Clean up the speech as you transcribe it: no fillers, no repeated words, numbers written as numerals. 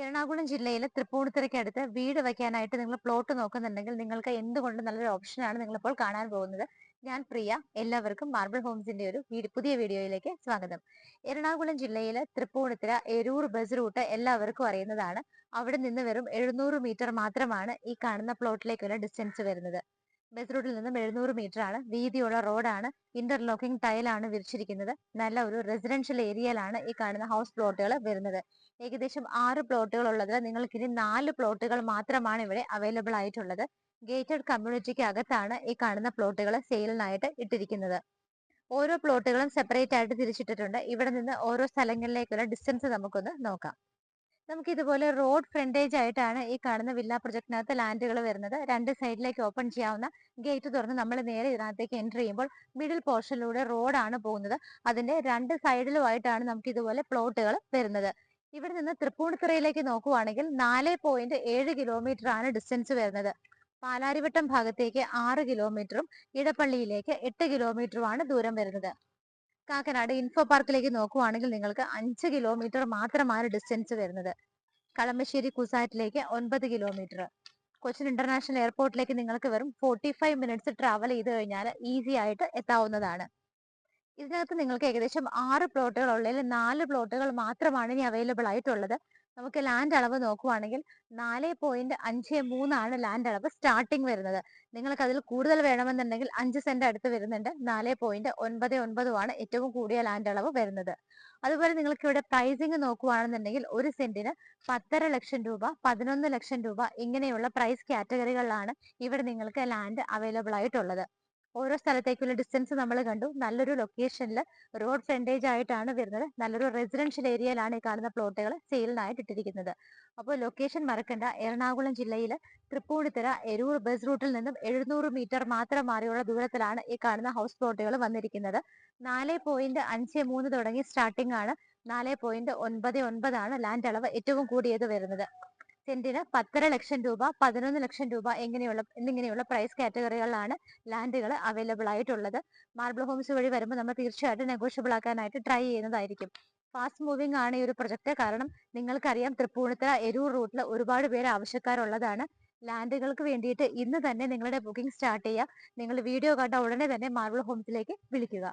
എറണാകുളം ജില്ലയിലെ തൃപ്പൂണിത്തുറയ്ക്കടുത്ത് വീട് വയ്ക്കാനായിട്ട് നിങ്ങൾ പ്ലോട്ട് നോക്കുന്നുണ്ടെങ്കിൽ നിങ്ങൾക്ക് എന്തുകൊണ്ട് നല്ലൊരു ഓപ്ഷനാണ് നിങ്ങളിപ്പോൾ കാണാൻ പോകുന്നത്. ഞാൻ പ്രിയ. എല്ലാവർക്കും മാർബിൾ ഹോംസിന്റെ ഒരു പുതിയ വീഡിയോയിലേക്ക് സ്വാഗതം. എറണാകുളം ജില്ലയിലെ തൃപ്പൂണിത്തുറ എരൂർ ബസ് റൂട്ട് എല്ലാവർക്കും അറിയുന്നതാണ്. അവിടെ നിന്ന് വെറും 700 മീറ്റർ മാത്രമാണ് ഈ കാണുന്ന പ്ലോട്ടിലേക്കുള്ള ഡിസ്റ്റൻസ് വരുന്നത്. ബസ് റൂട്ടിൽ നിന്നും 700 മീറ്റർ ആണ്. വീതിയുള്ള റോഡാണ്. ഇന്റർലോക്കിംഗ് ടൈലാണ് വിരിച്ചിരിക്കുന്നത്. നല്ല ഒരു റെസിഡൻഷ്യൽ ഏരിയയിലാണ് ഈ കാണുന്ന ഹൗസ് പ്ലോട്ടുകൾ വരുന്നത്. ഏകദേശം 6 പ്ലോട്ടുകൾ ഉള്ളതിൽ നിങ്ങൾക്ക് ഇനി 4 പ്ലോട്ടുകൾ മാത്രമാണ് ഇവിടെ അവൈലബിൾ ആയിട്ടുള്ളത്. ഗേറ്റഡ് കമ്മ്യൂണിറ്റിക്ക് അകത്താണ് ഈ കാണുന്ന പ്ലോട്ടുകൾ സെയിലിനായിട്ട് ഇട്ടിരിക്കുന്നത്. ഓരോ പ്ലോട്ടുകളും സെപ്പറേറ്റ് ആയിട്ട് തിരിച്ചിട്ടിട്ടുണ്ട്. ഇവിടെ നിന്ന് ഓരോ സ്ഥലങ്ങളിലേക്കുള്ള ഡിസ്റ്റൻസ് നമുക്കൊന്ന് നോക്കാം. നമുക്ക് ഇതുപോലെ റോഡ് ഫ്രണ്ടേജ് ആയിട്ടാണ് ഈ കാണുന്ന വില്ല പ്രൊജക്ടിനകത്ത് ലാൻഡുകൾ വരുന്നത്. രണ്ട് സൈഡിലേക്ക് ഓപ്പൺ ചെയ്യാവുന്ന ഗേറ്റ് തുറന്ന് നമ്മൾ നേരെ ഇതിനകത്തേക്ക് എൻ്റർ ചെയ്യുമ്പോൾ മിഡിൽ പോർഷനിലൂടെ റോഡാണ് പോകുന്നത്. അതിന്റെ രണ്ട് സൈഡിലുമായിട്ടാണ് നമുക്ക് ഇതുപോലെ പ്ലോട്ടുകൾ വരുന്നത്. ഇവിടെ നിന്ന് തൃപ്പൂണിത്തുറയിലേക്ക് നോക്കുവാണെങ്കിൽ 4.7 കിലോമീറ്റർ ആണ് ഡിസ്റ്റൻസ് വരുന്നത്. പാലാരിവട്ടം ഭാഗത്തേക്ക് 6 കിലോമീറ്ററും ഇടപ്പള്ളിയിലേക്ക് 8 കിലോമീറ്ററുമാണ് ദൂരം വരുന്നത്. കാക്കനാട് ഇൻഫോ പാർക്കിലേക്ക് നോക്കുവാണെങ്കിൽ നിങ്ങൾക്ക് 5 കിലോമീറ്റർ മാത്രമാണ് ഡിസ്റ്റൻസ് വരുന്നത്. കളമശ്ശേരി കുസാറ്റിലേക്ക് 9 കിലോമീറ്റർ. കൊച്ചിൻ ഇന്റർനാഷണൽ എയർപോർട്ടിലേക്ക് നിങ്ങൾക്ക് വെറും 45 മിനിറ്റ്സ് ട്രാവൽ ചെയ്ത് കഴിഞ്ഞാൽ ഈസി ആയിട്ട് എത്താവുന്നതാണ്. ഇതിനകത്ത് നിങ്ങൾക്ക് ഏകദേശം 6 പ്ലോട്ടുകൾ ഉള്ളതിൽ 4 പ്ലോട്ടുകൾ മാത്രമാണ് ഇനി അവൈലബിൾ ആയിട്ടുള്ളത്. നമുക്ക് ലാൻഡ് അളവ് നോക്കുവാണെങ്കിൽ 4.53 ആണ് ലാൻഡ് അളവ് സ്റ്റാർട്ടിങ് വരുന്നത്. നിങ്ങൾക്ക് അതിൽ കൂടുതൽ വേണമെന്നുണ്ടെങ്കിൽ 5 സെന്റ് അടുത്ത് വരുന്നുണ്ട്. 4.99 ആണ് ഏറ്റവും കൂടിയ ലാൻഡ് അളവ് വരുന്നത്. അതുപോലെ നിങ്ങൾക്ക് ഇവിടെ പ്രൈസിങ് നോക്കുവാണെന്നുണ്ടെങ്കിൽ 1 സെന്റിന് 10.5 ലക്ഷം രൂപ, 11 ലക്ഷം രൂപ ഇങ്ങനെയുള്ള പ്രൈസ് കാറ്റഗറികളിലാണ് ഇവിടെ നിങ്ങൾക്ക് ലാൻഡ് അവൈലബിൾ ആയിട്ടുള്ളത്. ഓരോ സ്ഥലത്തേക്കുള്ള ഡിസ്റ്റൻസ് നമ്മൾ കണ്ടു. നല്ലൊരു ലൊക്കേഷനിൽ റോഡ് ഫ്രണ്ടേജ് ആയിട്ടാണ് വരുന്നത്. നല്ലൊരു റെസിഡൻഷ്യൽ ഏരിയയിലാണ് ഈ കാണുന്ന പ്ലോട്ടുകൾ സെയിലിനായിട്ട് ഇട്ടിരിക്കുന്നത്. അപ്പോൾ ലൊക്കേഷൻ മറക്കണ്ട. എറണാകുളം ജില്ലയിൽ തൃപ്പൂണിത്തുറ എരൂർ ബസ് റൂട്ടിൽ നിന്നും 700 മീറ്റർ മാത്രം മാറിയുള്ള ദൂരത്തിലാണ് ഈ കാണുന്ന ഹൗസ് പ്ലോട്ടുകൾ വന്നിരിക്കുന്നത്. 4.53 തുടങ്ങി സ്റ്റാർട്ടിംഗ് ആണ്. 4.99 ആണ് ലാൻഡ് അളവ് ഏറ്റവും കൂടിയത് വരുന്നത്. സെന്റിന് 10.5 ലക്ഷം രൂപ, 11 ലക്ഷം രൂപ എന്നിങ്ങനെയുള്ള പ്രൈസ് കാറ്റഗറികളിലാണ് ലാൻഡുകൾ അവൈലബിൾ ആയിട്ടുള്ളത്. മാർബിൾ ഹോംസ് വഴി വരുമ്പോൾ നമ്മൾ തീർച്ചയായിട്ടും നെഗോഷ്യബിൾ ആക്കാനായിട്ട് ട്രൈ ചെയ്യുന്നതായിരിക്കും. ഫാസ്റ്റ് മൂവിംഗ് ആണ് ഈ ഒരു പ്രൊജക്ട്. കാരണം നിങ്ങൾക്കറിയാം തൃപ്പൂണിത്തുറ എരൂർ റൂട്ടിൽ ഒരുപാട് പേര് ആവശ്യക്കാരുള്ളതാണ്. ലാൻഡുകൾക്ക് വേണ്ടിയിട്ട് ഇന്ന് തന്നെ നിങ്ങളുടെ ബുക്കിംഗ് സ്റ്റാർട്ട് ചെയ്യുക. നിങ്ങൾ വീഡിയോ കണ്ട ഉടനെ തന്നെ മാർബിൾ ഹോംസിലേക്ക് വിളിക്കുക.